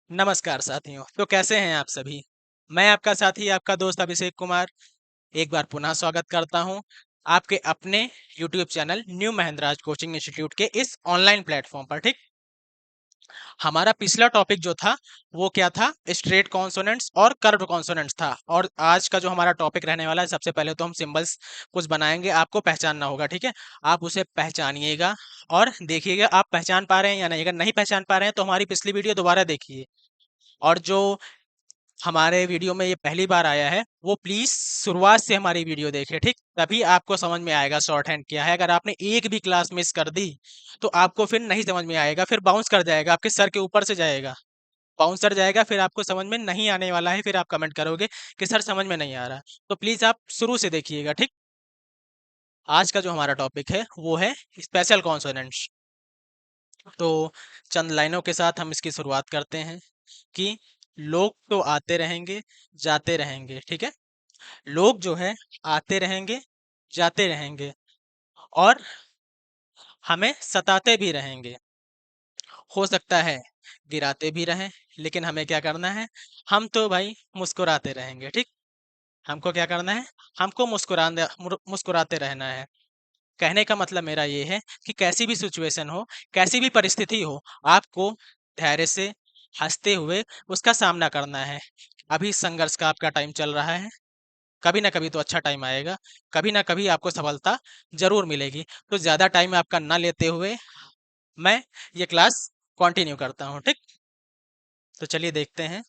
नमस्कार साथियों। तो कैसे हैं आप सभी? मैं आपका साथी, आपका दोस्त अभिषेक कुमार एक बार पुनः स्वागत करता हूं आपके अपने YouTube channel new Mahendra's coaching institute के इस ऑनलाइन प्लेटफॉर्म पर। ठीक, हमारा पिछला टॉपिक जो था वो क्या था? स्ट्रेट कॉन्सोनेंट्स और कर्व्ड कॉन्सोनेंट्स था। और आज का जो हमारा टॉपिक रहने वाला है, सबसे पहले तो हम सिंबल्स कुछ बनाएंगे, आपको पहचानना होगा। ठीक है, आप उसे पहचानिएगा और देखिएगा आप पहचान पा रहे हैं या नहीं। अगर नहीं पहचान पा रहे हैं तो हमारी पिछली वीडियो दोबारा देखिए। और जो हमारे वीडियो में ये पहली बार आया है वो प्लीज शुरुआत से हमारी वीडियो देखे। ठीक, तभी आपको समझ में आएगा शॉर्ट हैंड क्या है। अगर आपने एक भी क्लास मिस कर दी तो आपको फिर नहीं समझ में आएगा, फिर बाउंस कर जाएगा, आपके सर के ऊपर से जाएगा, बाउंसर जाएगा, फिर आपको समझ में नहीं आने वाला है। फिर आप कमेंट करोगे कि सर समझ में नहीं आ रहा। तो प्लीज आप शुरू से देखिएगा। ठीक, आज का जो हमारा टॉपिक है वो है स्पेशल कॉन्सोनेंट्स। तो चंद लाइनों के साथ हम इसकी शुरुआत करते हैं कि लोग तो आते रहेंगे, जाते रहेंगे। ठीक है, लोग जो है आते रहेंगे, जाते रहेंगे और हमें सताते भी रहेंगे। हो सकता है गिराते भी रहें, लेकिन हमें क्या करना है? हम तो भाई मुस्कुराते रहेंगे। ठीक, हमको क्या करना है? हमको मुस्कुराते रहना है। कहने का मतलब मेरा ये है कि कैसी भी सिचुएशन हो, कैसी भी परिस्थिति हो, आपको धैर्य से हंसते हुए उसका सामना करना है। अभी संघर्ष का आपका टाइम चल रहा है, कभी ना कभी तो अच्छा टाइम आएगा, कभी ना कभी आपको सफलता जरूर मिलेगी। तो ज्यादा टाइम आपका ना लेते हुए मैं ये क्लास कंटिन्यू करता हूँ। ठीक, तो चलिए देखते हैं।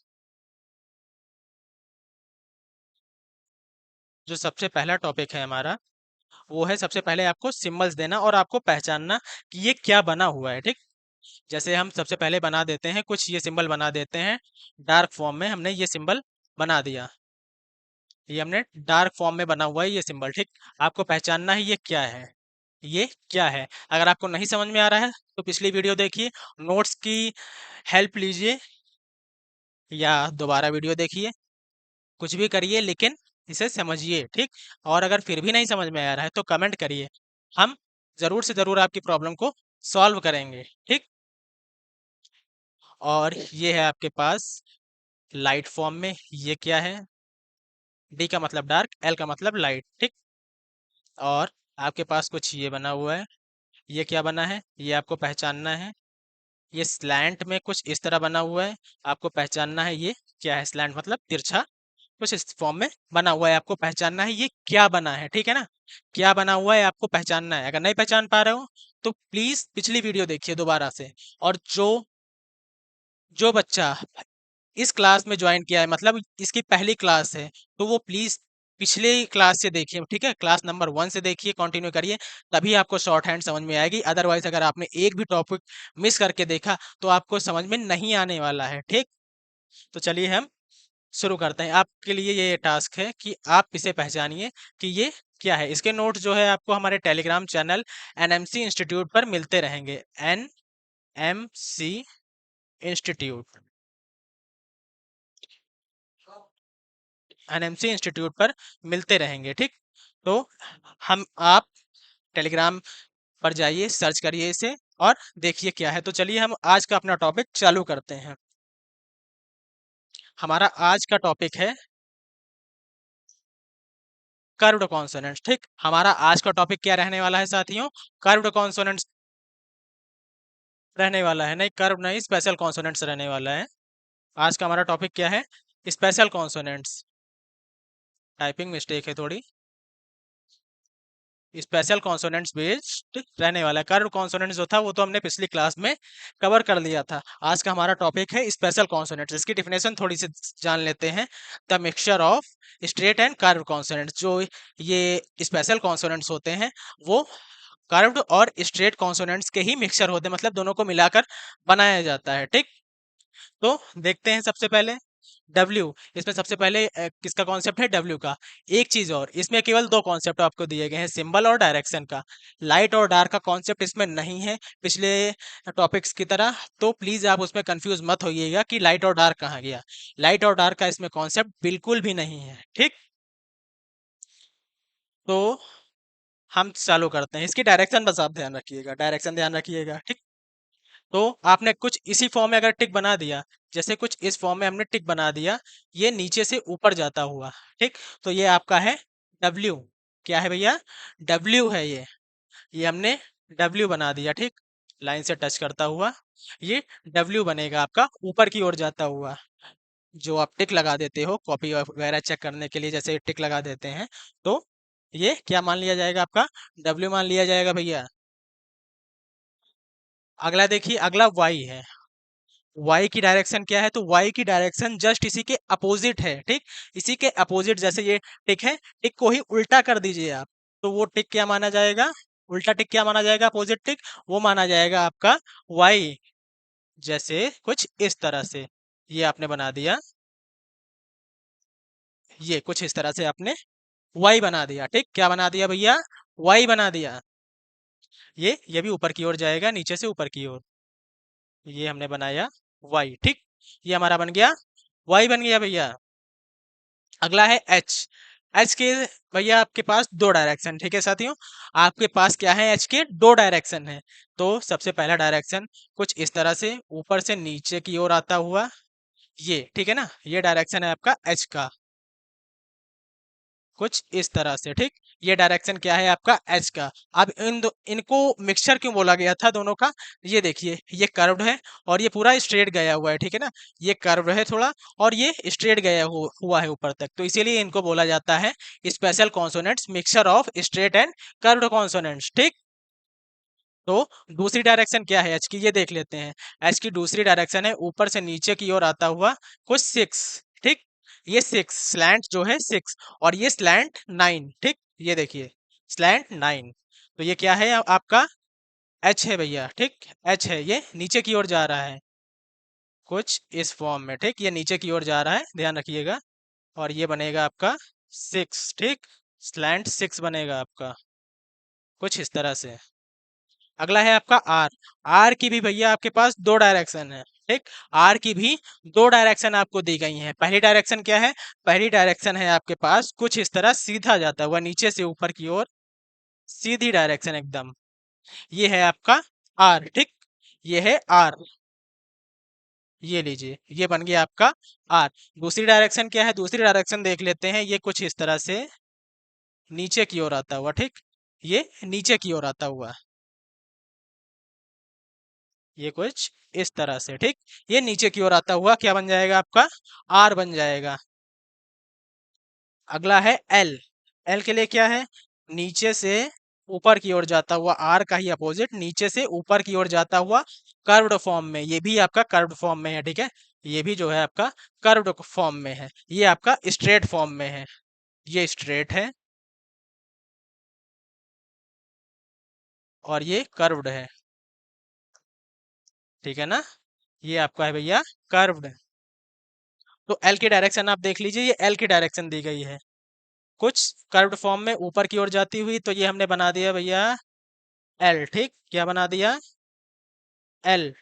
जो सबसे पहला टॉपिक है हमारा वो है सबसे पहले आपको सिंबल्स देना और आपको पहचानना कि ये क्या बना हुआ है। ठीक, जैसे हम सबसे पहले बना देते हैं, कुछ ये सिंबल बना देते हैं डार्क फॉर्म में। हमने ये सिंबल बना दिया, ये हमने डार्क फॉर्म में बना हुआ है ये सिंबल। ठीक, आपको पहचानना है ये क्या है, ये क्या है। अगर आपको नहीं समझ में आ रहा है तो पिछली वीडियो देखिए, नोट्स की हेल्प लीजिए या दोबारा वीडियो देखिए, कुछ भी करिए लेकिन इसे समझिए। ठीक, और अगर फिर भी नहीं समझ में आ रहा है तो कमेंट करिए, हम जरूर से जरूर आपकी प्रॉब्लम को सॉल्व करेंगे। ठीक, और ये है आपके पास लाइट फॉर्म में, ये क्या है? डी का मतलब डार्क, एल का मतलब लाइट। ठीक, और आपके पास कुछ ये बना हुआ है, ये क्या बना है ये आपको पहचानना है। ये स्लैंट में कुछ इस तरह बना हुआ है, आपको पहचानना है ये क्या है। स्लैंट मतलब तिरछा, कुछ इस फॉर्म में बना हुआ है, आपको पहचानना है ये क्या बना है। ठीक है ना, क्या बना हुआ है आपको पहचानना है। अगर नहीं पहचान पा रहे हो तो प्लीज पिछली वीडियो देखिए दोबारा से। और जो जो बच्चा इस क्लास में ज्वाइन किया है, मतलब इसकी पहली क्लास है, तो वो प्लीज पिछले क्लास से देखिए। ठीक है, क्लास नंबर 1 से देखिए, कंटिन्यू करिए, तभी आपको शॉर्ट हैंड समझ में आएगी। अदरवाइज अगर आपने एक भी टॉपिक मिस करके देखा तो आपको समझ में नहीं आने वाला है। ठीक, तो चलिए हम शुरू करते हैं। आपके लिए ये टास्क है कि आप इसे पहचानिए कि ये क्या है। इसके नोट जो है आपको हमारे टेलीग्राम चैनल एनएमसी इंस्टीट्यूट पर मिलते रहेंगे। एनएमसी इंस्टीट्यूट, एनएमसी इंस्टीट्यूट पर मिलते रहेंगे। ठीक, तो हम आप टेलीग्राम पर जाइए, सर्च करिए इसे और देखिए क्या है। तो चलिए हम आज का अपना टॉपिक चालू करते हैं। हमारा आज का टॉपिक है कर्व्ड कॉन्सोनेंट्स। ठीक, हमारा आज का टॉपिक क्या रहने वाला है साथियों? कर्व्ड कॉन्सोनेंट्स रहने वाला है। नहीं, कर्व नहीं, स्पेशल कॉन्सोनेंट्स रहने वाला है। आज का हमारा टॉपिक क्या है? Special consonants. टाइपिंग मिस्टेक है थोड़ी। स्पेशल कॉन्सोनेंट्स बेस्ड रहने वाला है। कर्व कॉन्सोनेंट्स जो था वो तो हमने पिछली क्लास में कवर कर लिया था। आज का हमारा टॉपिक है स्पेशल कॉन्सोनेंट्स। इसकी डिफिनेशन थोड़ी सी जान लेते हैं। The mixture of straight and curve consonants. जो ये स्पेशल कॉन्सोनेंट्स होते हैं वो कर्व्ड और स्ट्रेट कॉन्सोनेंट्स के ही मिक्सचर होते हैं, मतलब दोनों को मिलाकर बनाया जाता है। ठीक, तो देखते हैं सबसे पहले डब्ल्यू। इसमें सबसे पहले किसका कॉन्सेप्ट है? डब्ल्यू का। एक चीज और, इसमें केवल दो कॉन्सेप्ट आपको दिए गए हैं, सिंबल और डायरेक्शन का। लाइट और डार्क का कॉन्सेप्ट इसमें नहीं है पिछले टॉपिक्स की तरह। तो प्लीज आप उसमें कंफ्यूज मत होइएगा कि लाइट और डार्क कहाँ गया। लाइट और डार्क का इसमें कॉन्सेप्ट बिल्कुल भी नहीं है। ठीक, तो हम चालू करते हैं। इसकी डायरेक्शन बस आप ध्यान रखिएगा, डायरेक्शन ध्यान रखिएगा। ठीक, तो आपने कुछ इसी फॉर्म में अगर टिक बना दिया, जैसे कुछ इस फॉर्म में हमने टिक बना दिया, ये नीचे से ऊपर जाता हुआ, ठीक, तो ये आपका है W। क्या है भैया? W है ये हमने W बना दिया, ठीक, लाइन से टच करता हुआ ये W बनेगा आपका ऊपर की ओर जाता हुआ। जो आप टिक लगा देते हो कॉपी वगैरह चेक करने के लिए, जैसे टिक लगा देते हैं, तो ये क्या मान लिया जाएगा? आपका W मान लिया जाएगा भैया। अगला देखिए, अगला Y है। Y की डायरेक्शन क्या है? तो Y की डायरेक्शन जस्ट इसी के अपोजिट है, ठीक, इसी के अपोजिट, जैसे ये टिक है, टिक को ही उल्टा कर दीजिए आप, तो वो टिक क्या माना जाएगा? उल्टा टिक क्या माना जाएगा? अपोजिट टिक, वो माना जाएगा आपका Y। जैसे कुछ इस तरह से ये आपने बना दिया, ये कुछ इस तरह से आपने Y बना दिया, ठीक, क्या बना दिया भैया? Y बना दिया। ये भी ऊपर की ओर जाएगा, नीचे से ऊपर की ओर, ये हमने बनाया Y, ठीक, ये हमारा बन गया Y बन गया भैया। अगला है एच। एच के भैया आपके पास दो डायरेक्शन, ठीक है साथियों, आपके पास क्या है? एच के दो डायरेक्शन है। तो सबसे पहला डायरेक्शन कुछ इस तरह से ऊपर से नीचे की ओर आता हुआ, ये ठीक है ना, ये डायरेक्शन है आपका एच का, कुछ इस तरह से, ठीक, ये डायरेक्शन क्या है आपका? एच का। अब इनको मिक्सचर क्यों बोला गया था दोनों का? ये देखिए, ये कर्व्ड है और ये पूरा स्ट्रेट गया हुआ है, ठीक है ना, ये कर्व्ड है थोड़ा और ये स्ट्रेट गया हुआ है ऊपर तक, तो इसीलिए इनको बोला जाता है special consonants, mixture of straight and curved consonants, ठीक। तो दूसरी डायरेक्शन क्या है एच की, ये देख लेते हैं। एच की दूसरी डायरेक्शन है ऊपर से नीचे की ओर आता हुआ कुछ सिक्स, ठीक, ये सिक्स स्लैंट जो है सिक्स, और ये स्लैंट नाइन, ठीक, ये देखिए स्लैंट नाइन, तो ये क्या है आपका? एच है भैया, ठीक, एच है, ये नीचे की ओर जा रहा है कुछ इस फॉर्म में, ठीक, ये नीचे की ओर जा रहा है, ध्यान रखिएगा, और ये बनेगा आपका सिक्स, ठीक, स्लैंट सिक्स बनेगा आपका कुछ इस तरह से। अगला है आपका आर। आर की भी भैया आपके पास दो डायरेक्शन है, ठीक, आर की भी दो डायरेक्शन आपको दी गई हैं। पहली डायरेक्शन क्या है? पहली डायरेक्शन है आपके पास कुछ इस तरह सीधा जाता हुआ नीचे से ऊपर की ओर, सीधी डायरेक्शन एकदम, ये है आपका आर, ठीक, ये है आर, ये लीजिए, ये बन गया आपका आर। दूसरी डायरेक्शन क्या है? दूसरी डायरेक्शन देख लेते हैं, ये कुछ इस तरह से नीचे की ओर आता हुआ, ठीक, ये नीचे की ओर आता हुआ, ये कुछ इस तरह से, ठीक, ये नीचे की ओर आता हुआ क्या बन जाएगा आपका? आर बन जाएगा। अगला है एल। एल के लिए क्या है? नीचे से ऊपर की ओर जाता हुआ, आर का ही अपोजिट, नीचे से ऊपर की ओर जाता हुआ कर्व्ड फॉर्म में, ये भी आपका कर्व्ड फॉर्म में है, ठीक है, ये भी जो है आपका कर्व्ड फॉर्म में है, ये आपका स्ट्रेट फॉर्म में है, ये स्ट्रेट है और ये कर्व्ड है, ठीक है ना, ये आपका है भैया कर्व्ड। तो एल की डायरेक्शन आप देख लीजिए, ये एल की डायरेक्शन दी गई है कुछ कर्व्ड फॉर्म में ऊपर की ओर जाती हुई, तो ये हमने बना दिया भैया एल, ठीक, क्या बना दिया? एल।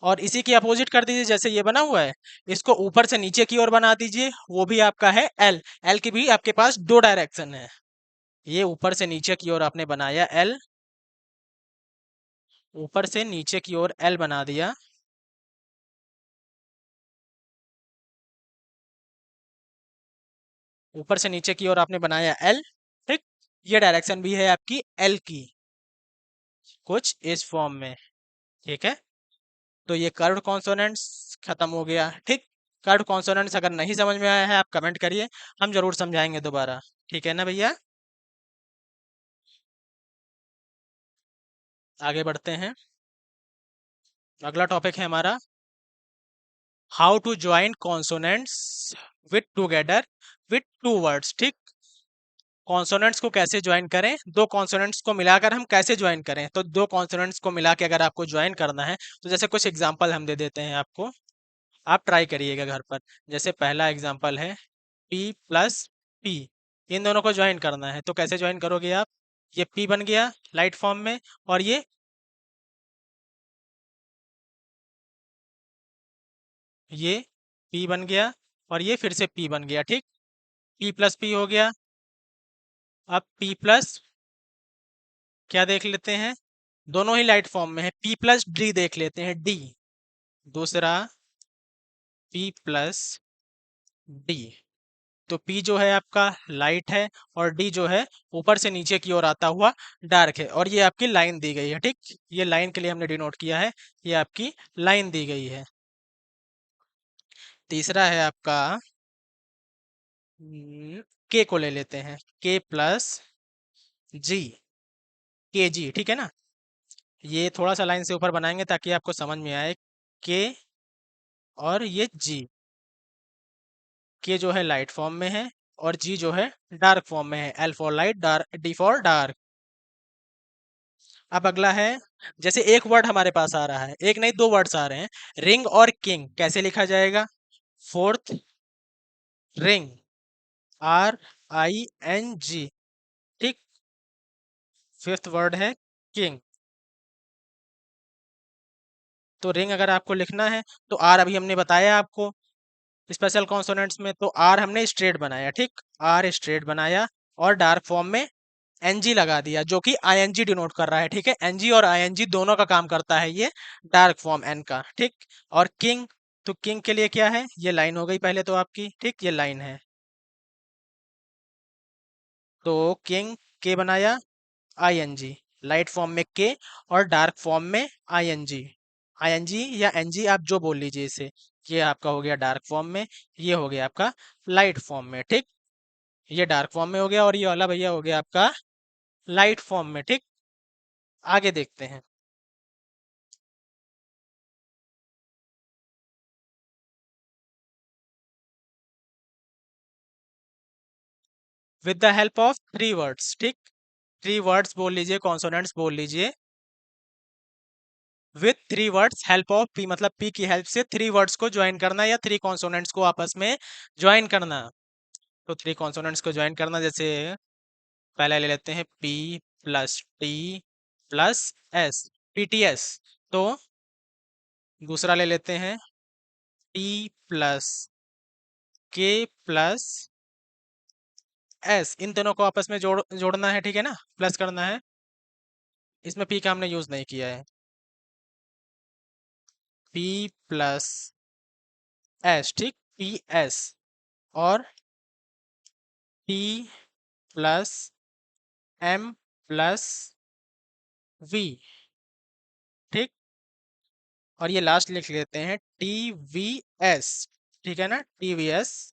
और इसी की अपोजिट कर दीजिए, जैसे ये बना हुआ है, इसको ऊपर से नीचे की ओर बना दीजिए, वो भी आपका है एल। एल की भी आपके पास दो डायरेक्शन है, ये ऊपर से नीचे की ओर आपने बनाया एल, ऊपर से नीचे की ओर एल बना दिया, ऊपर से नीचे की ओर आपने बनाया एल, ठीक, ये डायरेक्शन भी है आपकी एल की कुछ इस फॉर्म में, ठीक है। तो ये कर्व्ड कॉन्सोनेंट्स खत्म हो गया, ठीक। कर्व्ड कॉन्सोनेंट्स अगर नहीं समझ में आया है आप कमेंट करिए, हम जरूर समझाएंगे दोबारा, ठीक है ना भैया। आगे बढ़ते हैं, अगला टॉपिक है हमारा how to join consonants with together with two words, ठीक, कॉन्सोनेंट्स को कैसे ज्वाइन करें, दो कॉन्सोनेंट्स को मिलाकर हम कैसे ज्वाइन करें, तो दो कॉन्सोनेंट्स को मिला के अगर आपको ज्वाइन करना है, तो जैसे कुछ एग्जांपल हम दे देते हैं आपको, आप ट्राई करिएगा घर पर। जैसे पहला एग्जांपल है P प्लस P, इन दोनों को ज्वाइन करना है, तो कैसे ज्वाइन करोगे आप? ये P बन गया लाइट फॉर्म में, और ये P बन गया, और ये फिर से P बन गया, ठीक, P प्लस P हो गया। अब P प्लस क्या देख लेते हैं, दोनों ही लाइट फॉर्म में है। पी प्लस डी देख लेते हैं, डी दूसरा, पी प्लस डी। तो पी जो है आपका लाइट है और डी जो है ऊपर से नीचे की ओर आता हुआ डार्क है, और ये आपकी लाइन दी गई है, ठीक। ये लाइन के लिए हमने डिनोट किया है, ये आपकी लाइन दी गई है। तीसरा है आपका के को ले लेते हैं, के प्लस जी, के जी, ठीक है ना। ये थोड़ा सा लाइन से ऊपर बनाएंगे ताकि आपको समझ में आए। के और ये जी, के जो है लाइट फॉर्म में है और जी जो है डार्क फॉर्म में है। L for light, dark, D for dark. अब अगला है, जैसे एक वर्ड हमारे पास आ रहा है, एक नहीं दो वर्ड्स आ रहे हैं, रिंग और किंग, कैसे लिखा जाएगा? Fourth ring, R I N G, ठीक। फिफ्थ वर्ड है किंग। तो रिंग अगर आपको लिखना है तो आर अभी हमने बताया आपको स्पेशल कॉन्सोनेंट्स में, तो आर हमने स्ट्रेट बनाया, ठीक। आर स्ट्रेट बनाया और डार्क फॉर्म में एनजी लगा दिया, जो कि आईएनजी डिनोट कर रहा है, ठीक है। एनजी और आईएनजी दोनों का काम करता है ये डार्क फॉर्म एन का, ठीक। और किंग, तो किंग के लिए क्या है? ये लाइन हो गई पहले तो आपकी, ठीक, ये लाइन है। तो किंग के बनाया आईएनजी, लाइट फॉर्म में के और डार्क फॉर्म में आईएनजी। आईएनजी या एनजी आप जो बोल लीजिए इसे। ये आपका हो गया डार्क फॉर्म में, ये हो गया आपका लाइट फॉर्म में, ठीक। ये डार्क फॉर्म में हो गया और ये वाला भैया हो गया आपका लाइट फॉर्म में, ठीक। आगे देखते हैं। With the help of three words, ठीक। थ्री वर्ड्स बोल लीजिए, कॉन्सोनेंट्स बोल लीजिए। With three words, help of P मतलब पी की हेल्प से थ्री वर्ड्स को ज्वाइन करना या थ्री कॉन्सोनेंट्स को आपस में ज्वाइन करना। तो थ्री कॉन्सोनेंट्स को ज्वाइन करना, जैसे पहले ले लेते हैं P plus T plus S, PTS. तो दूसरा ले लेते हैं टी प्लस के प्लस एस, इन दोनों को आपस में जोड़ना है, ठीक है ना, प्लस करना है। इसमें पी का हमने यूज नहीं किया है। पी प्लस एस, ठीक, पी एस। और T plus M plus V, ठीक। और ये लास्ट लिख लेते हैं टी वी एस, ठीक है ना, टी वी एस।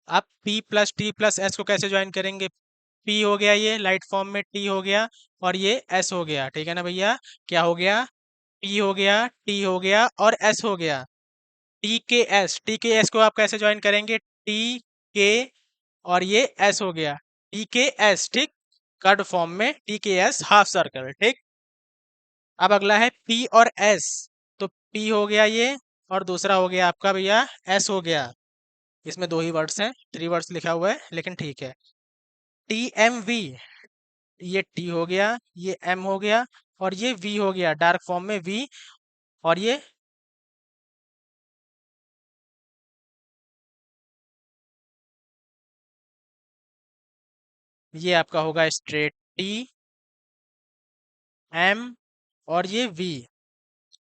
आप P plus T plus S को कैसे ज्वाइन करेंगे? P हो गया ये लाइट फॉर्म में, T हो गया और ये S हो गया, ठीक है ना भैया। क्या हो गया? P हो गया, T हो गया और S हो गया। टी के एस को आप कैसे ज्वाइन करेंगे? टी के और ये एस हो गया, टी के एस, ठीक। कर्ड फॉर्म में टी के एस हाफ सर्कल, ठीक। अब अगला है पी और एस। तो पी हो गया ये और दूसरा हो गया आपका भैया एस हो गया। इसमें दो ही वर्ड्स हैं, थ्री वर्ड्स लिखा हुआ है लेकिन ठीक है। टी एम वी, ये टी हो गया, ये एम हो गया और ये वी हो गया, डार्क फॉर्म में वी। और ये आपका होगा स्ट्रेट टी एम और ये वी।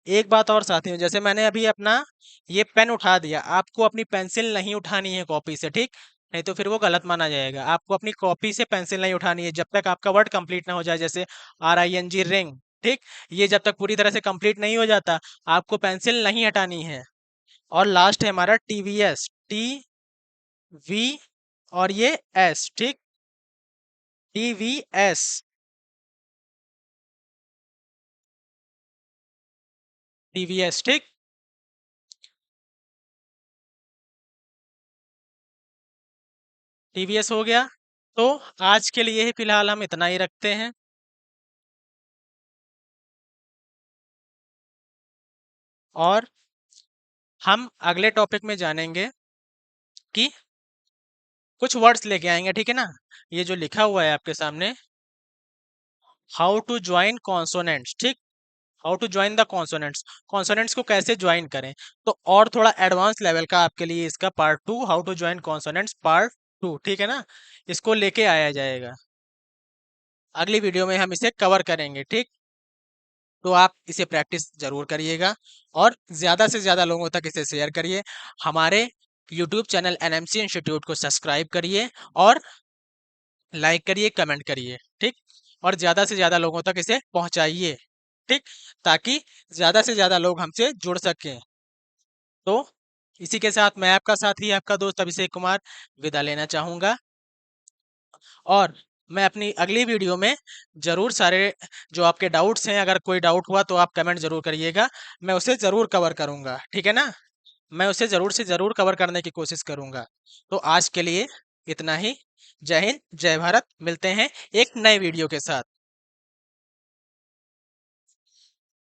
एक बात और साथियों, जैसे मैंने अभी अपना ये पेन उठा दिया, आपको अपनी पेंसिल नहीं उठानी है कॉपी से, ठीक। नहीं तो फिर वो गलत माना जाएगा। आपको अपनी कॉपी से पेंसिल नहीं उठानी है जब तक आपका वर्ड कंप्लीट ना हो जाए, जैसे R I N G ring, ठीक। ये जब तक पूरी तरह से कंप्लीट नहीं हो जाता आपको पेंसिल नहीं हटानी है। और लास्ट है हमारा टीवीएस, टी वी और ये एस, ठीक। टीवीएस, टीवीएस, ठीक। टीवीएस हो गया। तो आज के लिए ही फिलहाल हम इतना ही रखते हैं, और हम अगले टॉपिक में जानेंगे कि कुछ वर्ड्स लेके आएंगे, ठीक है ना। ये जो लिखा हुआ है आपके सामने, हाउ टू ज्वाइन कॉन्सोनेंट्स, ठीक। How to join the consonants, consonants को कैसे ज्वाइन करें। तो और थोड़ा एडवांस लेवल का आपके लिए इसका part two, how to join consonants part two, ठीक है ना, इसको लेके आया जाएगा। अगली वीडियो में हम इसे कवर करेंगे, ठीक। तो आप इसे प्रैक्टिस जरूर करिएगा और ज़्यादा से ज़्यादा लोगों तक इसे शेयर करिए। हमारे यूट्यूब चैनल एनएमसी इंस्टीट्यूट को सब्सक्राइब करिए और लाइक करिए, कमेंट करिए, ठीक। और ज़्यादा से ज़्यादा लोगों तक इसे पहुंचाइए, ठीक, ताकि ज़्यादा से ज़्यादा लोग हमसे जुड़ सकें। तो इसी के साथ मैं आपका साथी, आपका दोस्त अभिषेक कुमार विदा लेना चाहूँगा और मैं अपनी अगली वीडियो में ज़रूर सारे जो आपके डाउट्स हैं, अगर कोई डाउट हुआ तो आप कमेंट ज़रूर करिएगा, मैं उसे ज़रूर कवर करूँगा, ठीक है ना? मैं उसे ज़रूर से ज़रूर कवर करने की कोशिश करूँगा। तो आज के लिए इतना ही। जय हिंद, जय भारत। मिलते हैं एक नए वीडियो के साथ।